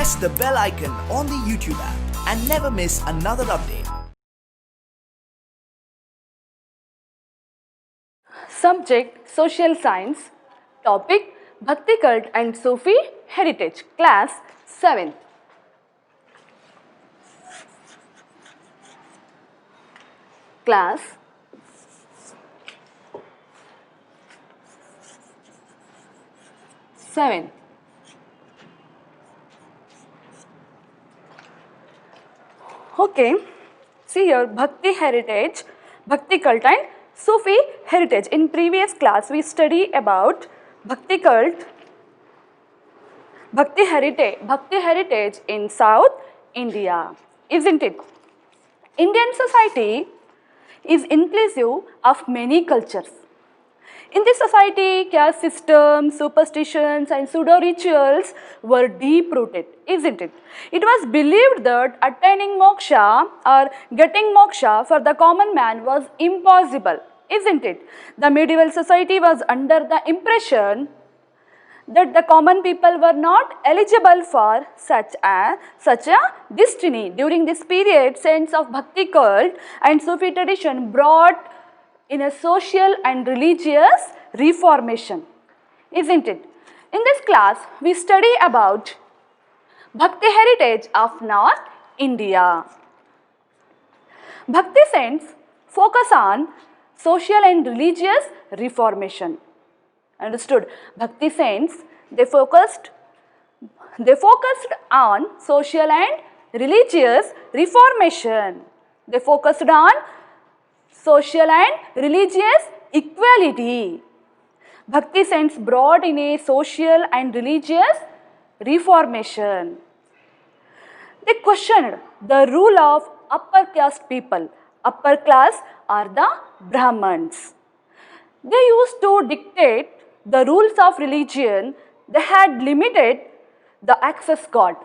press the bell icon on the YouTube app and never miss another update. Subject Social Science. Topic Bhakti Cult and Sufi Heritage. Class 7th. Class 7. Okay, see here Bhakti heritage, Bhakti cult and Sufi heritage. In previous class we study about Bhakti cult, Bhakti heritage in South India, isn't it? Indian society is inclusive of many cultures. In this society, caste systems, superstitions and pseudo-rituals were deep-rooted, isn't it? It was believed that attaining moksha or getting moksha for the common man was impossible, isn't it? The medieval society was under the impression that the common people were not eligible for such a destiny. During this period, sense of Bhakti cult and Sufi tradition brought in a social and religious reformation, isn't it? In this class, we study about Bhakti heritage of North India. Bhakti saints focus on social and religious reformation. Understood? Bhakti saints, they focused on social and religious reformation. They focused on social and religious equality. Bhakti saints brought in a social and religious reformation. They questioned the rule of upper caste people. Upper class are the Brahmins. They used to dictate the rules of religion. They had limited the access God.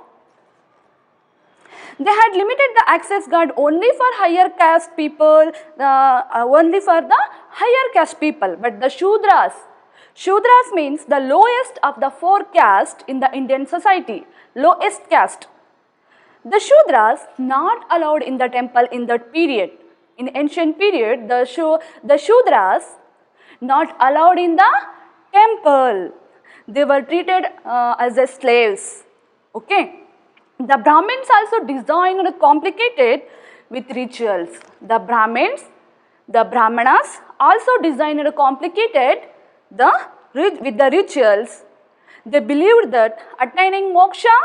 They had limited the access God only for higher caste people, only for the higher caste people. But the Shudras means the lowest of the 4 castes in the Indian society, lowest caste. The Shudras not allowed in the temple in that period. In ancient period, the Shudras not allowed in the temple. They were treated as a slaves. Okay. The Brahmins also designed complicated with rituals. The Brahmanas also designed complicated with the rituals. They believed that attaining moksha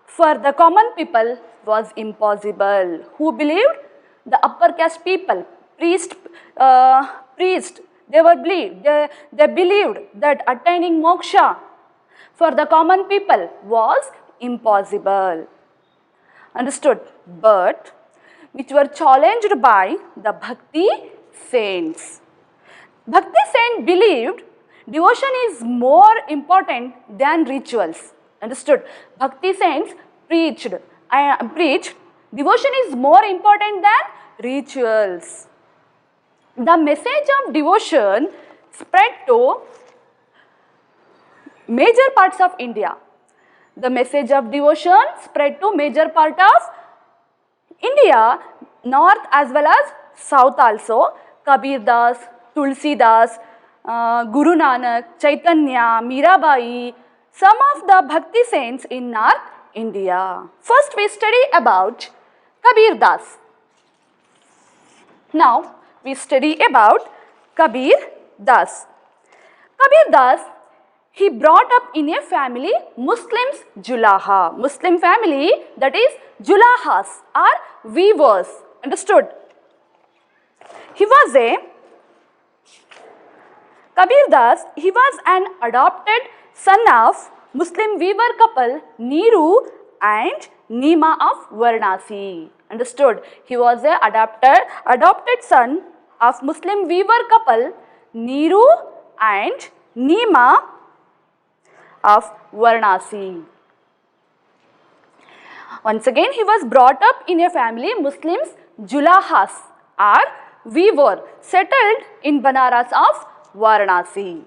for the common people was impossible. Who believed? The upper caste people, priest. They believed that attaining moksha for the common people was impossible. Understood? But which were challenged by the Bhakti saints. Bhakti saints believed devotion is more important than rituals. Understood? Bhakti saints preached devotion is more important than rituals. The message of devotion spread to major parts of India. The message of devotion spread to major part of India, north as well as south also. Kabir Das, Tulsi Das, Guru Nanak, Chaitanya, Mirabai, some of the Bhakti saints in North India. First we study about Kabir Das. Now we study about Kabir Das. Kabir Das, he brought up in a family Muslims Julaha. Muslim family, that is Julahas or weavers. Understood? Kabir Das, he was an adopted son of Muslim weaver couple Neeru and Neema of Varanasi. Understood? He was a adopted son of Muslim weaver couple Neeru and Neema of Varanasi. Once again, he was brought up in a family Muslims Julahas or weaver settled in Banaras of Varanasi.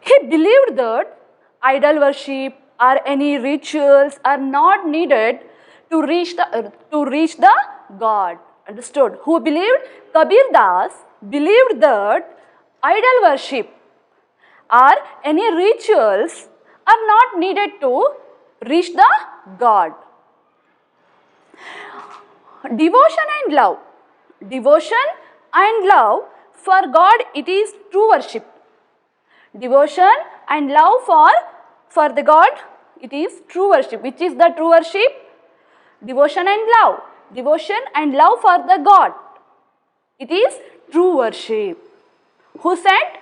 He believed that idol worship, or any rituals are not needed to reach the God. Understood? Who believed? Kabir Das believed that idol worship or any rituals are not needed to reach the God. Devotion and love. Devotion and love for God, it is true worship. Devotion and love for the God, it is true worship. Which is the true worship? Devotion and love. Devotion and love for the God, it is true worship. Who said?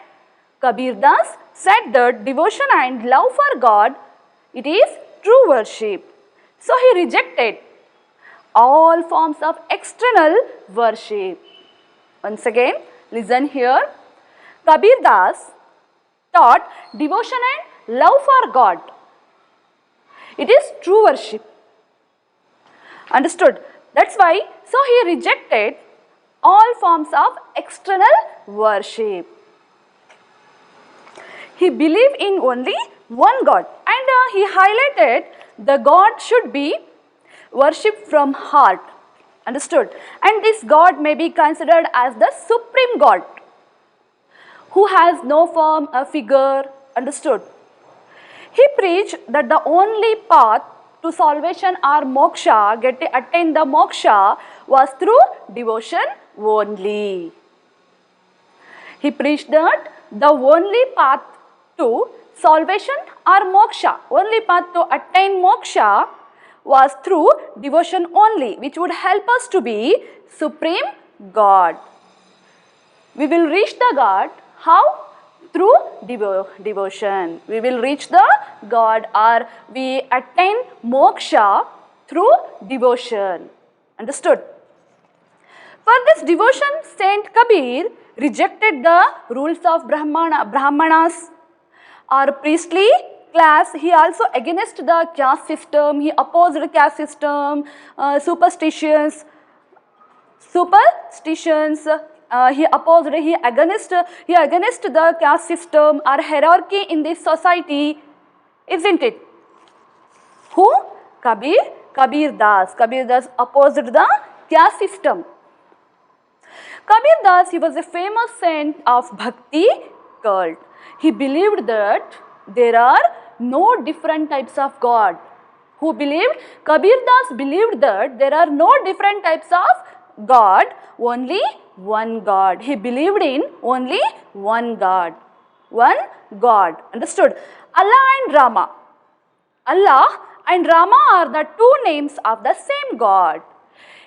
Kabir Das said that devotion and love for God, it is true worship. So he rejected all forms of external worship. Once again, listen here. Kabir Das taught devotion and love for God, it is true worship. Understood? That's why, so he rejected all forms of external worship. He believed in only one God, and he highlighted the God should be worshipped from heart. Understood? And this God may be considered as the supreme God who has no form or figure. Understood? He preached that the only path to salvation or moksha, attain the moksha, was through devotion only. He preached that the only path to salvation or moksha, only path to attain moksha was through devotion only, which would help us to be supreme God. We will reach the God how? Through devotion. We will reach the God, or we attain moksha through devotion. Understood? For this devotion, Saint Kabir rejected the rules of Brahmanas or priestly class. He also against the caste system. He opposed the caste system, superstitions. He against the caste system or hierarchy in this society, isn't it? Who? Kabir Das. Kabir Das opposed the caste system. Kabir Das, he was a famous saint of Bhakti cult. He believed that there are no different types of God. Who believed? Kabir Das believed that there are no different types of God, only one God. He believed in only one God. One God. Understood? Allah and Rama. Allah and Rama are the two names of the same God.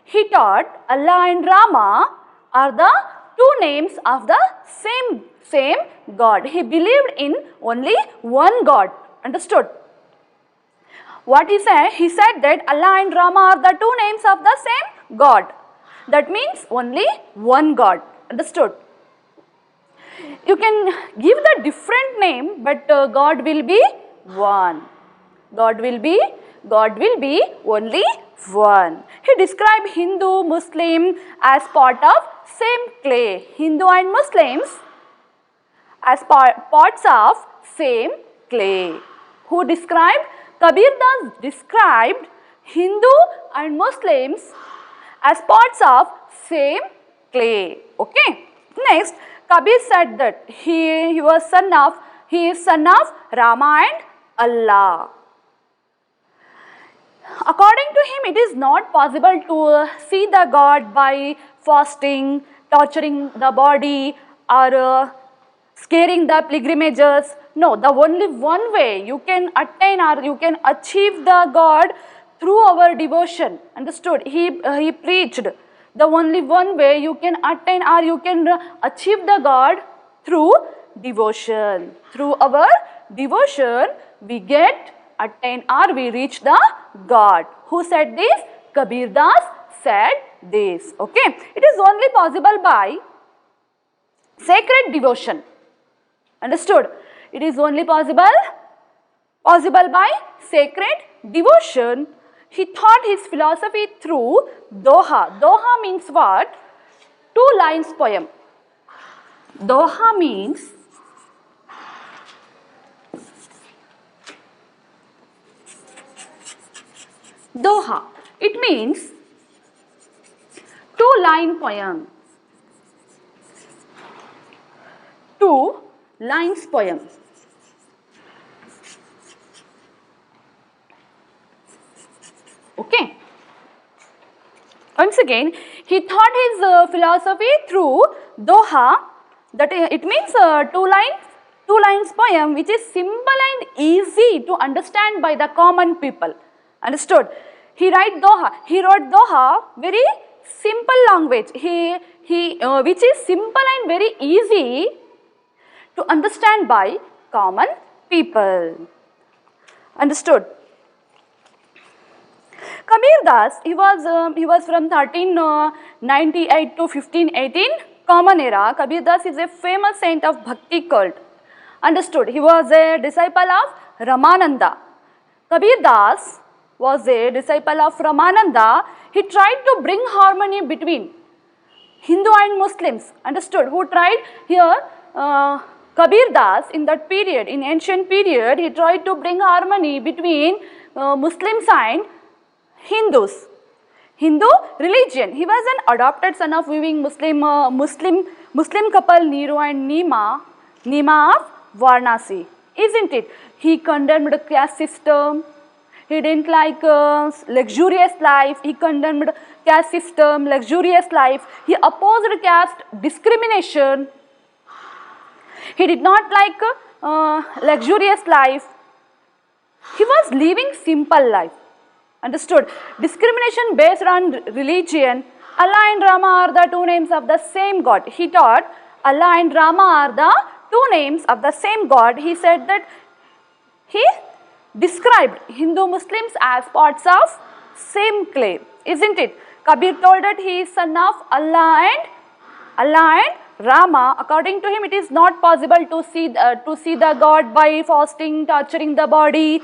He taught Allah and Rama are the two names of the same God. He believed in only one God. Understood? What he said? He said that Allah and Rama are the two names of the same God. That means only one God. Understood? You can give the different name, but God will be one. God will be only one. He described Hindu, Muslim as part of same clay. Hindu and Muslims as parts of same clay. Who described? Kabir Das described Hindu and Muslims as parts of same clay. Okay. Next, Kabir said that he is son of Rama and Allah. According to him, it is not possible to see the God by fasting, torturing the body, or scaring the pilgrimages. No, the only one way you can attain or you can achieve the God through our devotion. Understood? He preached the only one way you can attain or you can achieve the God through devotion. Through our devotion, we attain or we reach the God. Who said this? Kabir Das said this. Okay. It is only possible by sacred devotion. Understood? It is only possible by sacred devotion. He taught his philosophy through Doha. Doha means what? 2 lines poem. Doha means Doha. It means two-line poem. Two lines poem. Okay. Once again, he taught his philosophy through Doha. That it means two lines poem, which is simple and easy to understand by the common people. Understood? He wrote Doha very simple language. Which is simple and very easy to understand by common people. Understood? Kabir Das, he was from 1398 to 1518, Common Era. Kabir Das is a famous saint of Bhakti cult. Understood? He was a disciple of Ramananda. Kabir Das was a disciple of Ramananda. He tried to bring harmony between Hindu and Muslims. Understood? Who tried here? Kabir Das, in that period, in ancient period, he tried to bring harmony between Muslims and Hindus. Hindu religion. He was an adopted son of weaving Muslim couple Nero and Nima of Varanasi. Isn't it? He condemned the caste system. He didn't like luxurious life. He condemned caste system, luxurious life. He opposed caste discrimination. He did not like luxurious life. He was living simple life. Understood? Discrimination based on religion. Allah and Rama are the two names of the same God. He taught Allah and Rama are the two names of the same God. He said that he described Hindu Muslims as parts of same clay. Isn't it? Kabir told that he is son of Allah and Rama. According to him, it is not possible to see the God by fasting, torturing the body,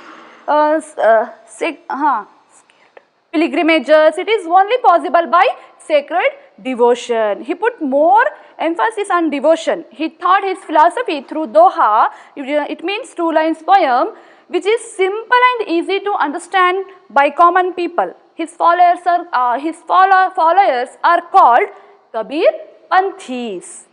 pilgrimages. It is only possible by sacred devotion. He put more emphasis on devotion. He taught his philosophy through Doha. It means two lines poem, which is simple and easy to understand by common people. His followers are called Kabir Panthis.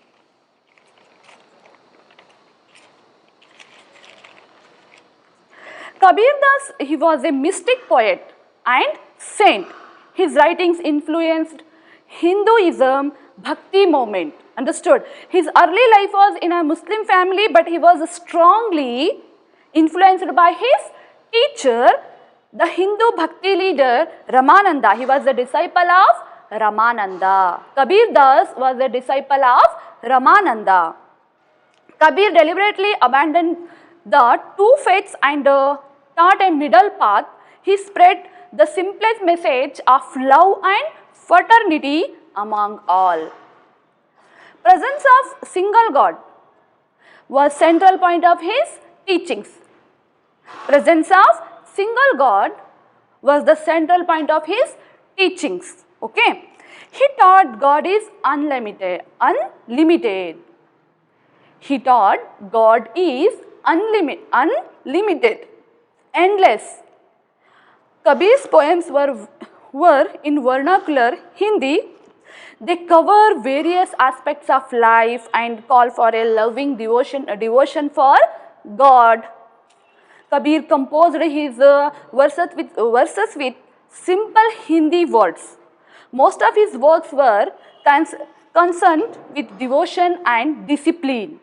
Kabir Das, he was a mystic poet and saint. His writings influenced Hinduism, Bhakti movement. Understood? His early life was in a Muslim family, but he was strongly influenced by his teacher, the Hindu Bhakti leader Ramananda. He was a disciple of Ramananda. Kabir Das was a disciple of Ramananda. Kabir deliberately abandoned the two faiths and taught a middle path. He spread the simplest message of love and fraternity among all. Presence of single God was central point of his teachings. Presence of single God was the central point of his teachings. Okay. He taught God is unlimited. He taught God is unlimited, endless. Kabir's poems were in vernacular Hindi. They cover various aspects of life and call for a loving devotion for God. Kabir composed his verses with simple Hindi words. Most of his works were concerned with devotion and discipline.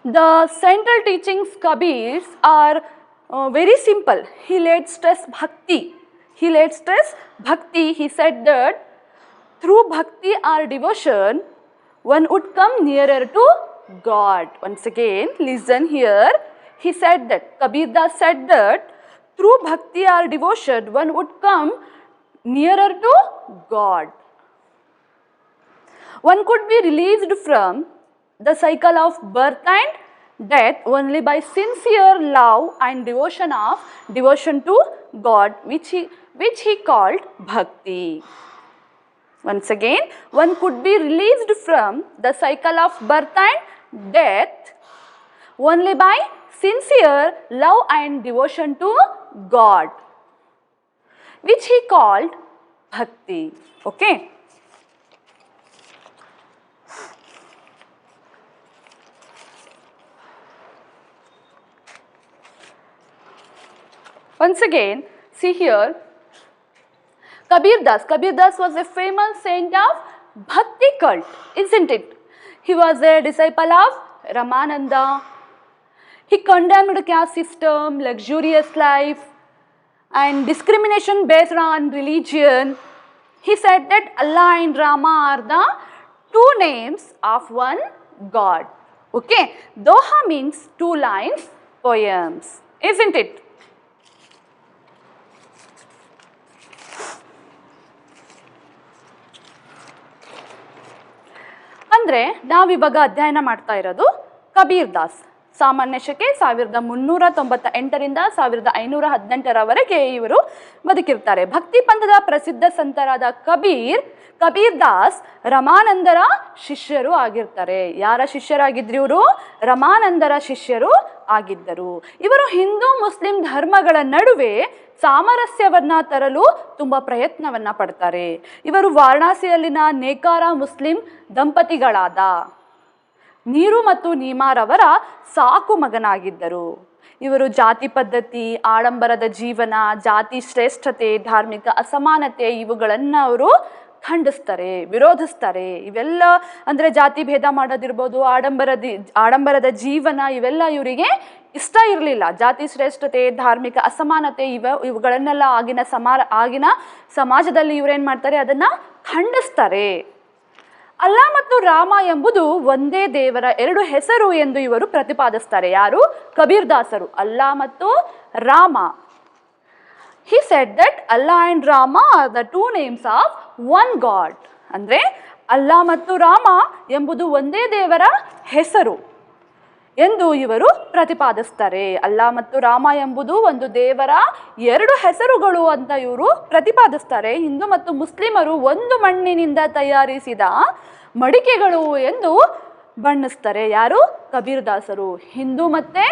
The central teachings Kabir's are very simple. He laid stress bhakti. He said that through bhakti or devotion, one would come nearer to God. Once again, listen here. He said that, Kabir Das said that through bhakti or devotion, one would come nearer to God. One could be released from the cycle of birth and death only by sincere love and devotion to God, which he called bhakti. Once again, one could be released from the cycle of birth and death only by sincere love and devotion to God. which he called bhakti. Okay. Once again, see here, Kabir Das was a famous saint of Bhakti cult, isn't it? He was a disciple of Ramananda. He condemned caste system, luxurious life, and discrimination based on religion. He said that Allah and Rama are the two names of one God. Okay, Doha means 2 lines poems, isn't it? ಅಂದರೆ ನಾವಿವಾಗ ಅಧ್ಯಯನ ಮಾಡ್ತಾ ಇರೋದು ಕಬೀರ್ ದಾಸ್. ಸಾಮಾನ್ಯ ಶಕೆ 1398ರಿಂದ 1518ರವರೆಗೆ ಇವರು ಬದುಕಿರ್ತಾರೆ. ಭಕ್ತಿ ಪಂಥದ ಪ್ರಸಿದ್ಧ ಸಂತರಾದ ಕಬೀರ್ ದಾಸ್ ರಮಾನಂದರ ಶಿಷ್ಯರು ಆಗಿರ್ತಾರೆ. ಯಾರ ಶಿಷ್ಯರಾಗಿದ್ರು ಇವರು? ರಮಾನಂದರ ಶಿಷ್ಯರು ಆಗಿದ್ದರು. ಇವರು ಹಿಂದೂ ಮುಸ್ಲಿಂ ಧರ್ಮಗಳ ನಡುವೆ ಸಾಮರಸ್ಯವನ್ನ ತರಲು ತುಂಬ ಪ್ರಯತ್ನವನ್ನ ಪಡ್ತಾರೆ. ಇವರು ವಾರಣಾಸಿಯಲ್ಲಿನ ನೇಕಾರ ಮುಸ್ಲಿಂ ದಂಪತಿಗಳಾದ ನೀರು ಮತ್ತು ನೀಮಾರವರ ಸಾಕು ಮಗನಾಗಿದ್ದರು. ಇವರು ಜಾತಿ ಪದ್ಧತಿ, ಆಡಂಬರದ ಜೀವನ, ಜಾತಿ ಶ್ರೇಷ್ಠತೆ, ಧಾರ್ಮಿಕ ಅಸಮಾನತೆ ಇವುಗಳನ್ನು ಅವರು ಖಂಡಿಸ್ತಾರೆ, ವಿರೋಧಿಸ್ತಾರೆ. ಇವೆಲ್ಲ ಅಂದರೆ ಜಾತಿ ಭೇದ ಮಾಡೋದಿರ್ಬೋದು, ಆಡಂಬರದ ಜೀವನ, ಇವೆಲ್ಲ ಇವರಿಗೆ ಇಷ್ಟ ಇರಲಿಲ್ಲ. ಜಾತಿ ಶ್ರೇಷ್ಠತೆ, ಧಾರ್ಮಿಕ ಅಸಮಾನತೆ ಇವುಗಳನ್ನೆಲ್ಲ ಆಗಿನ ಸಮಾಜದಲ್ಲಿ ಇವರೇನು ಮಾಡ್ತಾರೆ, ಅದನ್ನು ಖಂಡಿಸ್ತಾರೆ. ಅಲ್ಲಾ ಮತ್ತು ರಾಮ ಎಂಬುದು ಒಂದೇ ದೇವರ 2 ಹೆಸರು ಎಂದು ಇವರು ಪ್ರತಿಪಾದಿಸ್ತಾರೆ. ಯಾರು? ಕಬೀರ್ ದಾಸರು. ಅಲ್ಲಾ ಮತ್ತು Rama. He said that Allah and Rama are the 2 names of one God. ಅಂದರೆ ಅಲ್ಲಾ ಮತ್ತು ರಾಮ ಎಂಬುದು ಒಂದೇ ದೇವರ ಹೆಸರು ಎಂದು ಇವರು ಪ್ರತಿಪಾದಿಸ್ತಾರೆ. ಅಲ್ಲಾ ಮತ್ತು ರಾಮ ಎಂಬುದು ಒಂದು ದೇವರ 2 ಹೆಸರುಗಳು ಅಂತ ಇವರು ಪ್ರತಿಪಾದಿಸ್ತಾರೆ. ಹಿಂದೂ ಮತ್ತು ಮುಸ್ಲಿಮರು ಒಂದು ಮಣ್ಣಿನಿಂದ ತಯಾರಿಸಿದ ಮಡಿಕೆಗಳು ಎಂದು ಬಣ್ಣಿಸ್ತಾರೆ. ಯಾರು? ಕಬೀರ್ ದಾಸರು. ಹಿಂದೂ ಮತ್ತು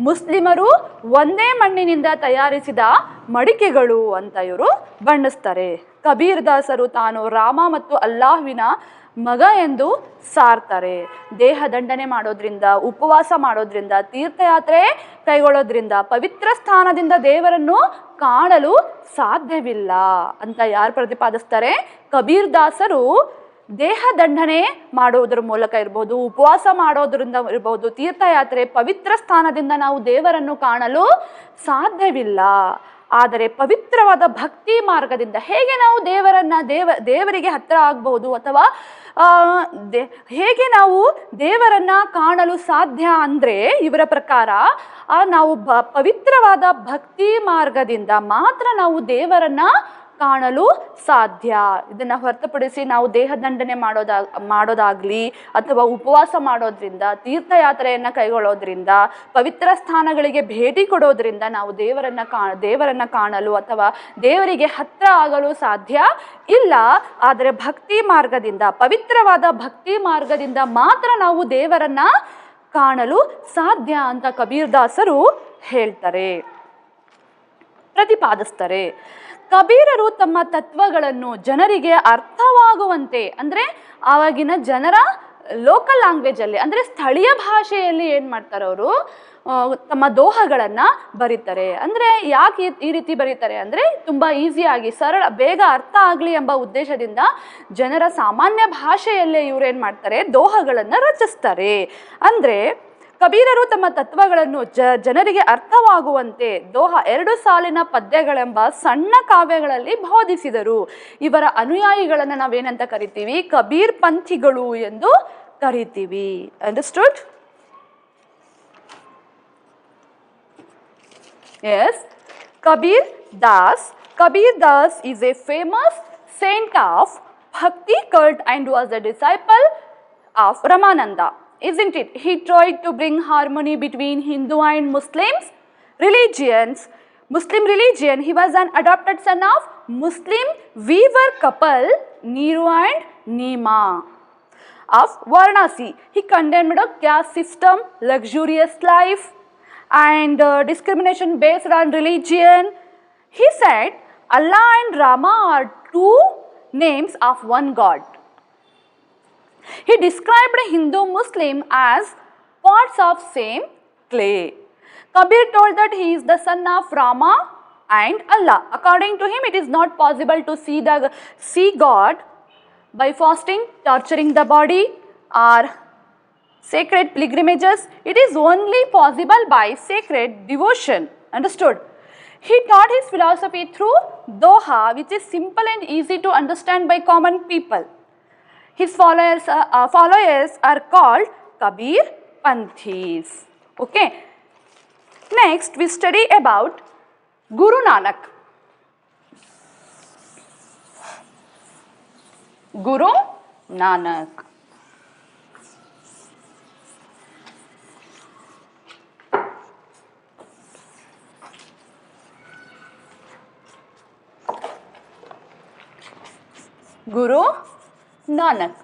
ಮುಸ್ಲಿಮರು ಒಂದೇ ಮಣ್ಣಿನಿಂದ ತಯಾರಿಸಿದ ಮಡಿಕೆಗಳು ಅಂತ ಇವರು ಬಣ್ಣಿಸ್ತಾರೆ. ಕಬೀರ್ ದಾಸರು ತಾನು ರಾಮ ಮತ್ತು ಅಲ್ಲಾಹ್ವಿನ ಮಗ ಎಂದು ಸಾರ್ತಾರೆ. ದೇಹ ದಂಡನೆ ಮಾಡೋದ್ರಿಂದ, ಉಪವಾಸ ಮಾಡೋದ್ರಿಂದ, ತೀರ್ಥಯಾತ್ರೆ ಕೈಗೊಳ್ಳೋದ್ರಿಂದ, ಪವಿತ್ರ ಸ್ಥಾನದಿಂದ ದೇವರನ್ನು ಕಾಣಲು ಸಾಧ್ಯವಿಲ್ಲ ಅಂತ ಯಾರು ಪ್ರತಿಪಾದಿಸ್ತಾರೆ? ಕಬೀರ್ ದಾಸರು ದೇಹ ದಂಡನೆ ಮಾಡೋದ್ರ ಮೂಲಕ ಇರ್ಬೋದು, ಉಪವಾಸ ಮಾಡೋದ್ರಿಂದ ಇರ್ಬೋದು, ತೀರ್ಥಯಾತ್ರೆ, ಪವಿತ್ರ ಸ್ಥಾನದಿಂದ ನಾವು ದೇವರನ್ನು ಕಾಣಲು ಸಾಧ್ಯವಿಲ್ಲ. ಆದರೆ ಪವಿತ್ರವಾದ ಭಕ್ತಿ ಮಾರ್ಗದಿಂದ ಹೇಗೆ ನಾವು ದೇವರಿಗೆ ಹತ್ತಿರ ಆಗಬಹುದು, ಅಥವಾ ಹೇಗೆ ನಾವು ದೇವರನ್ನ ಕಾಣಲು ಸಾಧ್ಯ ಅಂದರೆ ಇವರ ಪ್ರಕಾರ ನಾವು ಪವಿತ್ರವಾದ ಭಕ್ತಿ ಮಾರ್ಗದಿಂದ ಮಾತ್ರ ನಾವು ದೇವರನ್ನ ಕಾಣಲು ಸಾಧ್ಯ. ಇದನ್ನು ಹೊರತುಪಡಿಸಿ ನಾವು ದೇಹದಂಡನೆ ಮಾಡೋದಾಗ್ಲಿ ಅಥವಾ ಉಪವಾಸ ಮಾಡೋದ್ರಿಂದ, ತೀರ್ಥಯಾತ್ರೆಯನ್ನು ಕೈಗೊಳ್ಳೋದ್ರಿಂದ, ಪವಿತ್ರ ಸ್ಥಾನಗಳಿಗೆ ಭೇಟಿ ಕೊಡೋದ್ರಿಂದ ನಾವು ದೇವರನ್ನ ಕಾಣಲು ಅಥವಾ ದೇವರಿಗೆ ಹತ್ತಿರ ಆಗಲು ಸಾಧ್ಯ ಇಲ್ಲ. ಆದರೆ ಭಕ್ತಿ ಮಾರ್ಗದಿಂದ, ಪವಿತ್ರವಾದ ಭಕ್ತಿ ಮಾರ್ಗದಿಂದ ಮಾತ್ರ ನಾವು ದೇವರನ್ನ ಕಾಣಲು ಸಾಧ್ಯ ಅಂತ ಕಬೀರ್ ದಾಸರು ಹೇಳ್ತಾರೆ, ಪ್ರತಿಪಾದಿಸ್ತಾರೆ. ಕಬೀರರು ತಮ್ಮ ತತ್ವಗಳನ್ನು ಜನರಿಗೆ ಅರ್ಥವಾಗುವಂತೆ, ಅಂದರೆ ಆವಾಗಿನ ಜನರ ಲೋಕಲ್ ಲ್ಯಾಂಗ್ವೇಜಲ್ಲಿ, ಅಂದರೆ ಸ್ಥಳೀಯ ಭಾಷೆಯಲ್ಲಿ ಏನು ಮಾಡ್ತಾರೆ ಅವರು, ತಮ್ಮ ದೋಹಗಳನ್ನು ಬರೀತಾರೆ. ಅಂದರೆ ಯಾಕೆ ಈ ರೀತಿ ಬರೀತಾರೆ ಅಂದರೆ ತುಂಬ ಈಸಿಯಾಗಿ, ಬೇಗ ಅರ್ಥ ಆಗಲಿ ಎಂಬ ಉದ್ದೇಶದಿಂದ ಜನರ ಸಾಮಾನ್ಯ ಭಾಷೆಯಲ್ಲೇ ಇವರೇನು ಮಾಡ್ತಾರೆ, ದೋಹಗಳನ್ನು ರಚಿಸ್ತಾರೆ. ಅಂದರೆ ಕಬೀರರು ತಮ್ಮ ತತ್ವಗಳನ್ನು ಜನರಿಗೆ ಅರ್ಥವಾಗುವಂತೆ ದೋಹ 2 ಸಾಲಿನ ಪದ್ಯಗಳೆಂಬ ಸಣ್ಣ ಕಾವ್ಯಗಳಲ್ಲಿ ಬೋಧಿಸಿದರು. ಇವರ ಅನುಯಾಯಿಗಳನ್ನು ನಾವೇನಂತ ಕರಿತೀವಿ? ಕಬೀರ್ ಪಂಥಿಗಳು ಎಂದು ಕರಿತೀವಿ. Understood? Yes. Kabir Das is a famous saint of Bhakti cult and was a disciple of Ramananda. Isn't it? He tried to bring harmony between Hindu and Muslim religion. He was an adopted son of Muslim weaver couple Neeru and Neema of Varanasi. He condemned a caste system, luxurious life, and discrimination based on religion. He said, Allah and Rama are two names of one God. He described a Hindu-Muslim as parts of same clay. Kabir told that he is the son of Rama and Allah. According to him, it is not possible to see God by fasting, torturing the body, or sacred pilgrimages. It is only possible by sacred devotion. Understood? He taught his philosophy through Doha, which is simple and easy to understand by common people. His followers are called Kabir Panthis. Okay. Next, we study about Guru Nanak. Guru Nanak. Guru Nanak.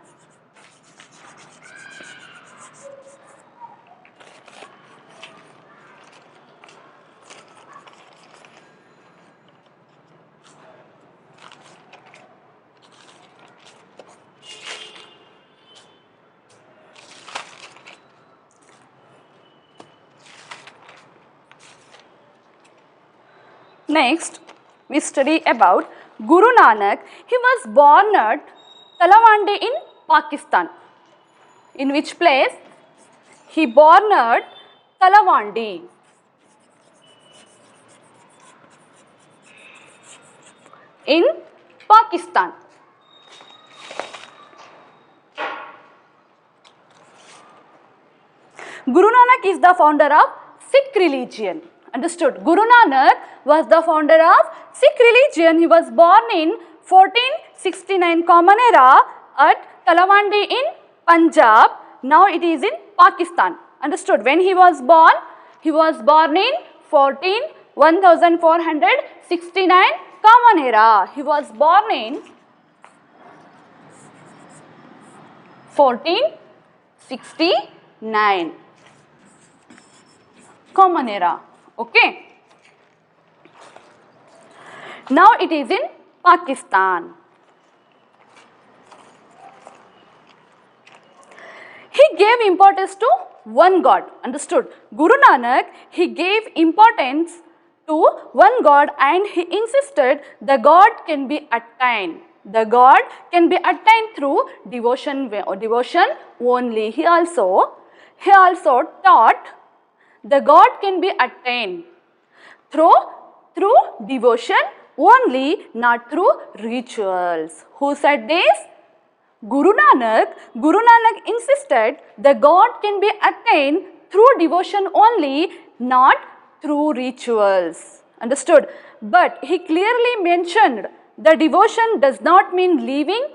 Next, we study about Guru Nanak. He was born at Talawandi in Pakistan. In which place? He born at Talawandi. In Pakistan. Guru Nanak is the founder of Sikh religion. Understood? Guru Nanak was the founder of Sikh religion. He was born in 1469 Common Era at Talawandi in Punjab. Now it is in Pakistan. Understood? When he was born in 1469 Common Era. He was born in 1469 Common Era. Okay. Now it is in Pakistan. He gave importance to one God. Understood? Guru Nanak, he gave importance to one God and he insisted the God can be attained. The God can be attained through devotion only. He also taught the God can be attained through devotion only, not through rituals. Who said this? Guru Nanak. Guru Nanak insisted the God can be attained through devotion only, not through rituals. Understood? But he clearly mentioned the devotion does not mean leaving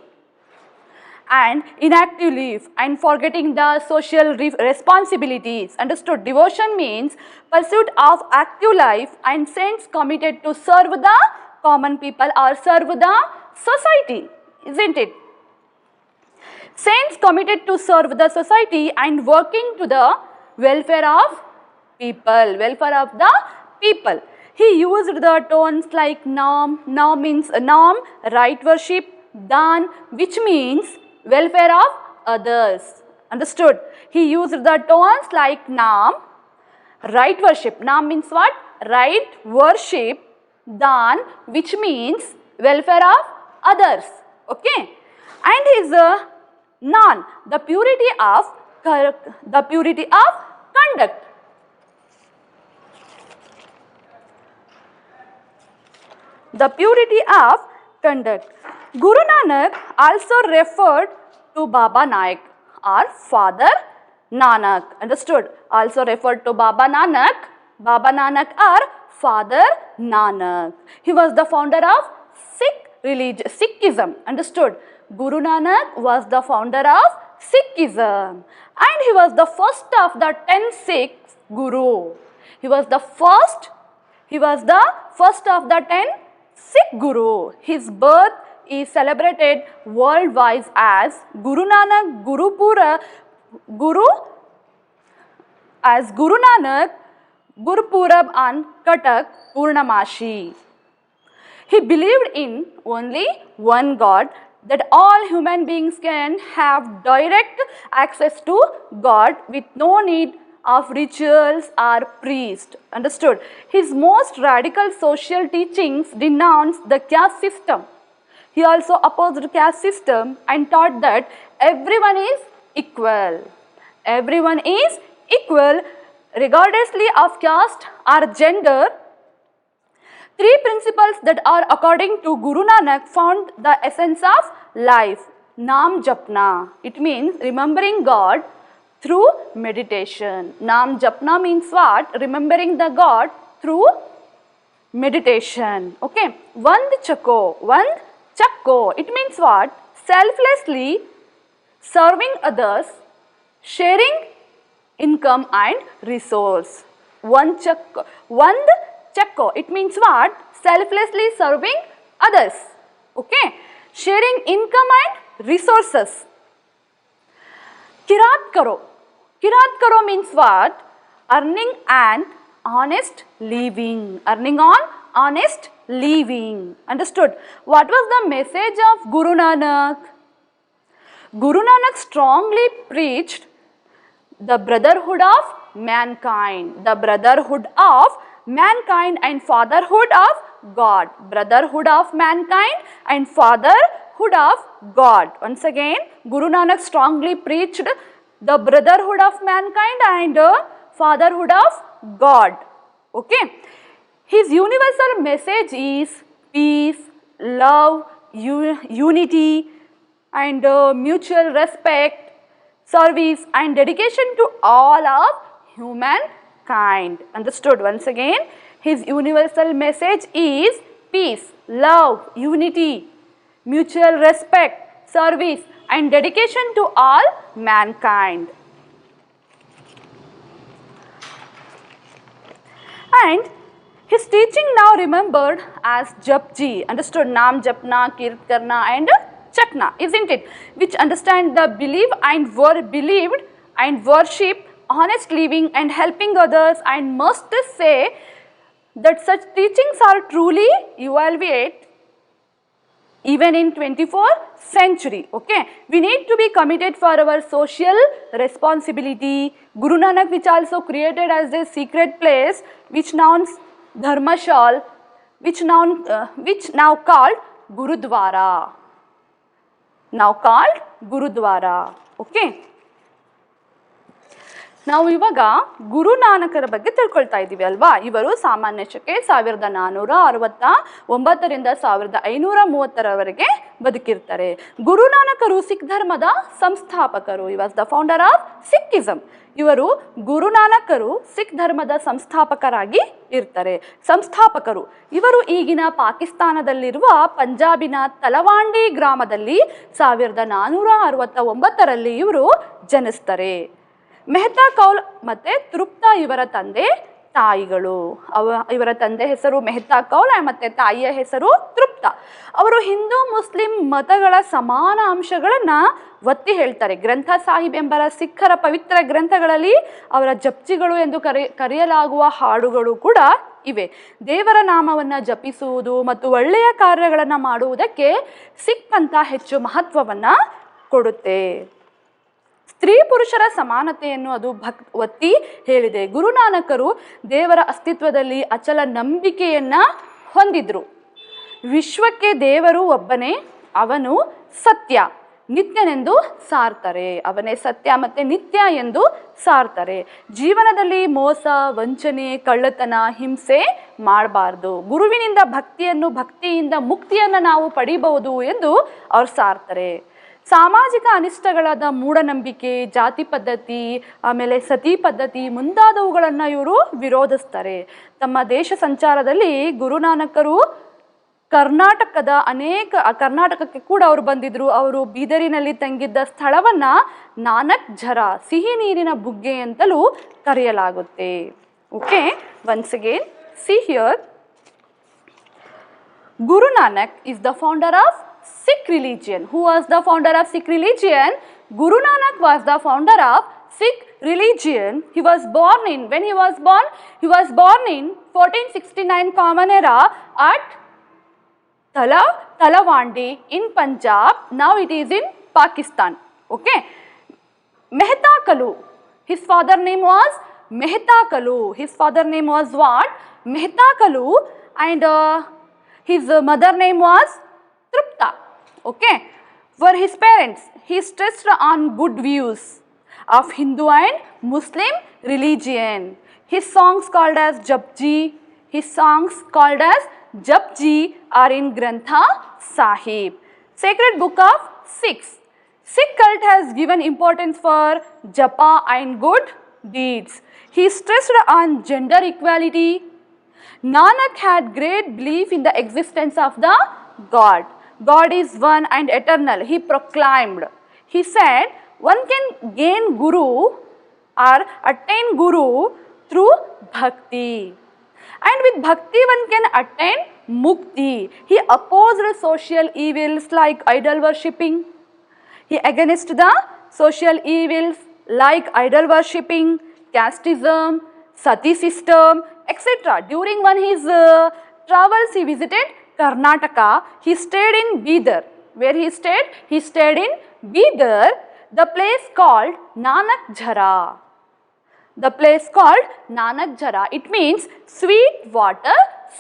and inactive life and forgetting the social responsibilities. Understood? Devotion means pursuit of active life and saints committed to serve the common people or serve the society. Isn't it? Saints committed to serve the society and working to the welfare of people. He used the tones like Naam. Naam means Naam, right worship, Dan, which means welfare of others. Understood? He used the tones like Naam, right worship. Naam means what? Right worship. Dan, which means welfare of others. Okay? And his Nan, the purity of conduct. The purity of conduct. Guru Nanak also referred to Baba Nanak or Father Nanak. Understood? Also referred to Baba Nanak or Father Nanak. He was the founder of Sikhism. Understood? Guru Nanak was the founder of Sikhism and he was the first of the 10 Sikh Guru. He was the first of the 10 Sikh Guru. His birth is celebrated worldwide as Guru Nanak Gurupurab on Katak Purnamashi. He believed in only one God, that all human beings can have direct access to God with no need of rituals or priest. Understood? His most radical social teachings denounced the caste system. He also opposed caste system and taught that everyone is equal. Everyone is equal regardlessly of caste or gender. Three principles that are according to Guru Nanak found the essence of life. Naam Japna. It means remembering God through meditation. Naam Japna means what? Remembering the God through meditation. Okay. Vand Chako. Vand Chakko. It means what? Selflessly serving others, sharing income and resource. Vand Chakko. It means what? Selflessly serving others. Okay. Sharing income and resources. Kirat Karo. Kirat Karo means what? Earning an honest living. Earning on honest living. Understood? What was the message of Guru Nanak? Guru Nanak strongly preached the brotherhood of mankind. The brotherhood of mankind and fatherhood of God. Brotherhood of mankind and fatherhood of God. Once again, Guru Nanak strongly preached the brotherhood of mankind and fatherhood of God. Okay. His universal message is peace, love, unity and mutual respect, service and dedication to all of humankind. Understood? Once again, his universal message is peace, love, unity, mutual respect, service and dedication to all mankind. And his teaching now remembered as Japji. Understood? Naam Japna, Kirat Karna and Chakna, isn't it? Which understand the believed and worship, honest living and helping others, and must say that such teachings are truly evaluate even in 24th century. Okay, we need to be committed for our social responsibility. Guru Nanak, which also created as a secret place, which now Dharmashal, which now called Gurudwara. Now called Gurudwara. Okay. ನಾವು ಇವಾಗ ಗುರುನಾನಕರ ಬಗ್ಗೆ ತಿಳ್ಕೊಳ್ತಾ ಇದ್ದೀವಿ ಅಲ್ವಾ. ಇವರು ಸಾಮಾನ್ಯ ಶಕೆ 1469 ರಿಂದ 1530ರವರೆಗೆ ಬದುಕಿರ್ತಾರೆ. ಗುರುನಾನಕರು ಸಿಖ್ ಧರ್ಮದ ಸಂಸ್ಥಾಪಕರು. ಈ ವಾಸ್ ದ ಫೌಂಡರ್ ಆಫ್ ಸಿಕ್ಕಿಸಮ್. ಇವರು ಗುರುನಾನಕರು ಸಿಖ್ ಧರ್ಮದ ಸಂಸ್ಥಾಪಕರಾಗಿ ಇರ್ತಾರೆ. ಸಂಸ್ಥಾಪಕರು ಇವರು ಈಗಿನ ಪಾಕಿಸ್ತಾನದಲ್ಲಿರುವ ಪಂಜಾಬಿನ ತಲವಾಂಡಿ ಗ್ರಾಮದಲ್ಲಿ 1469ರಲ್ಲಿ ಇವರು ಜನಿಸ್ತಾರೆ. ಮೆಹ್ತಾ ಕೌಲ್ ಮತ್ತು ತೃಪ್ತಾ ಇವರ ತಂದೆ ತಾಯಿಗಳು. ಇವರ ತಂದೆ ಹೆಸರು ಮೆಹ್ತಾ ಕೌಲ್ ಮತ್ತು ತಾಯಿಯ ಹೆಸರು ತೃಪ್ತಾ. ಅವರು ಹಿಂದೂ ಮುಸ್ಲಿಂ ಮತಗಳ ಸಮಾನ ಅಂಶಗಳನ್ನು ಒತ್ತಿ ಹೇಳ್ತಾರೆ. ಗ್ರಂಥ ಸಾಹಿಬ್ ಎಂಬ ಸಿಖ್ಖರ ಪವಿತ್ರ ಗ್ರಂಥಗಳಲ್ಲಿ ಅವರ ಜಪ್ಜಿಗಳು ಎಂದು ಕರೆಯಲಾಗುವ ಹಾಡುಗಳು ಕೂಡ ಇವೆ. ದೇವರ ನಾಮವನ್ನು ಜಪಿಸುವುದು ಮತ್ತು ಒಳ್ಳೆಯ ಕಾರ್ಯಗಳನ್ನು ಮಾಡುವುದಕ್ಕೆ ಸಿಖ್ ಪಂಥ ಹೆಚ್ಚು ಮಹತ್ವವನ್ನು ಕೊಡುತ್ತೆ. ಸ್ತ್ರೀ ಪುರುಷರ ಸಮಾನತೆಯನ್ನು ಅದು ಒತ್ತಿ ಹೇಳಿದೆ. ಗುರುನಾನಕರು ದೇವರ ಅಸ್ತಿತ್ವದಲ್ಲಿ ಅಚಲ ನಂಬಿಕೆಯನ್ನು ಹೊಂದಿದ್ರು. ವಿಶ್ವಕ್ಕೆ ದೇವರು ಒಬ್ಬನೇ, ಅವನು ಸತ್ಯ ನಿತ್ಯನೆಂದು ಸಾರ್ತಾರೆ. ಅವನೇ ಸತ್ಯ ಮತ್ತು ನಿತ್ಯ ಎಂದು ಸಾರ್ತಾರೆ. ಜೀವನದಲ್ಲಿ ಮೋಸ, ವಂಚನೆ, ಕಳ್ಳತನ, ಹಿಂಸೆ ಮಾಡಬಾರ್ದು. ಗುರುವಿನಿಂದ ಭಕ್ತಿಯಿಂದ ಮುಕ್ತಿಯನ್ನು ನಾವು ಪಡಿಬಹುದು ಎಂದು ಅವ್ರು ಸಾರ್ತಾರೆ. ಸಾಮಾಜಿಕ ಅನಿಷ್ಟಗಳಾದ ಮೂಢನಂಬಿಕೆ, ಜಾತಿ ಪದ್ಧತಿ, ಆಮೇಲೆ ಸತಿ ಪದ್ಧತಿ ಮುಂತಾದವುಗಳನ್ನು ಇವರು ವಿರೋಧಿಸ್ತಾರೆ. ತಮ್ಮ ದೇಶ ಸಂಚಾರದಲ್ಲಿ ಗುರುನಾನಕರು ಕರ್ನಾಟಕಕ್ಕೆ ಕೂಡ ಅವರು ಬಂದಿದ್ರು. ಅವರು ಬೀದರಿನಲ್ಲಿ ತಂಗಿದ್ದ ಸ್ಥಳವನ್ನು ನಾನಕ್ ಝರ, ಸಿಹಿ ನೀರಿನ ಬುಗ್ಗೆ ಅಂತಲೂ ಕರೆಯಲಾಗುತ್ತೆ. Okay, once again see here. Guru Nanak is the founder of Sikh religion. Who was the founder of Sikh religion? Guru Nanak was the founder of Sikh religion. He was born in 1469 Common Era at Talavandi in Punjab. Now it is in Pakistan. Okay. Mehta Kalu. His father name was Mehta Kalu. His father name was what? Mehta Kalu, and his mother name was Trupta. Okay. For his parents, he stressed on good views of Hindu and Muslim religion. His songs called as Japji. His songs called as Japji are in Grantha Sahib, sacred book of Sikhs. Sikh cult has given importance for japa and good deeds. He stressed on gender equality. Nanak had great belief in the existence of the God. God is one and eternal, he proclaimed. He said, one can gain Guru or attain Guru through bhakti. And with bhakti one can attain mukti. He opposed social evils like idol worshipping. He against the social evils like idol worshipping, casteism, sati system, etc. During one his travels, he visited Karnataka. He stayed in Bidar. Where he stayed? He stayed in Bidar, the place called Nanak Jhara. The place called Nanak Jhara. It means sweet water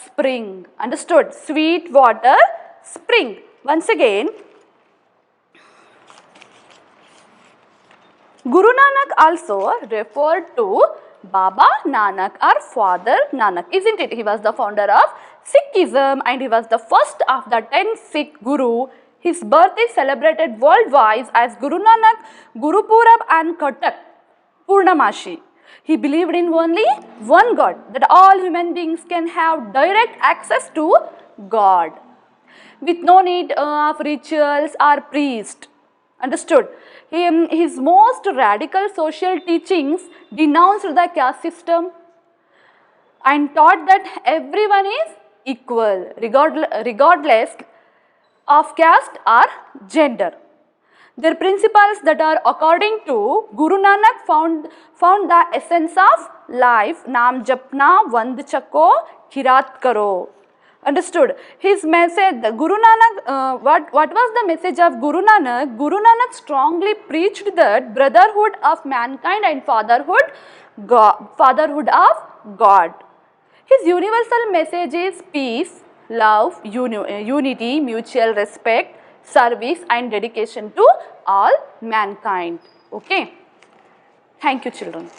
spring. Understood? Sweet water spring. Once again, Guru Nanak also referred to Baba Nanak or Father Nanak, isn't it? He was the founder of Sikhism and he was the first of the 10 Sikh Guru. His birth is celebrated worldwide as Guru Nanak, Guru Purab and Katak Purnamashi. He believed in only one God, that all human beings can have direct access to God with no need of rituals or priest. Understood? His most radical social teachings denounced the caste system and taught that everyone is equal regardless of caste or gender. Their principles that are according to Guru Nanak found the essence of life. Naam japna, vand chako, khirat karo. Understood? His message, Guru Nanak, what was the message of Guru Nanak? Guru Nanak strongly preached that brotherhood of mankind and fatherhood of God. His universal message is peace, love, unity, mutual respect, service and dedication to all mankind. Okay. Thank you, children.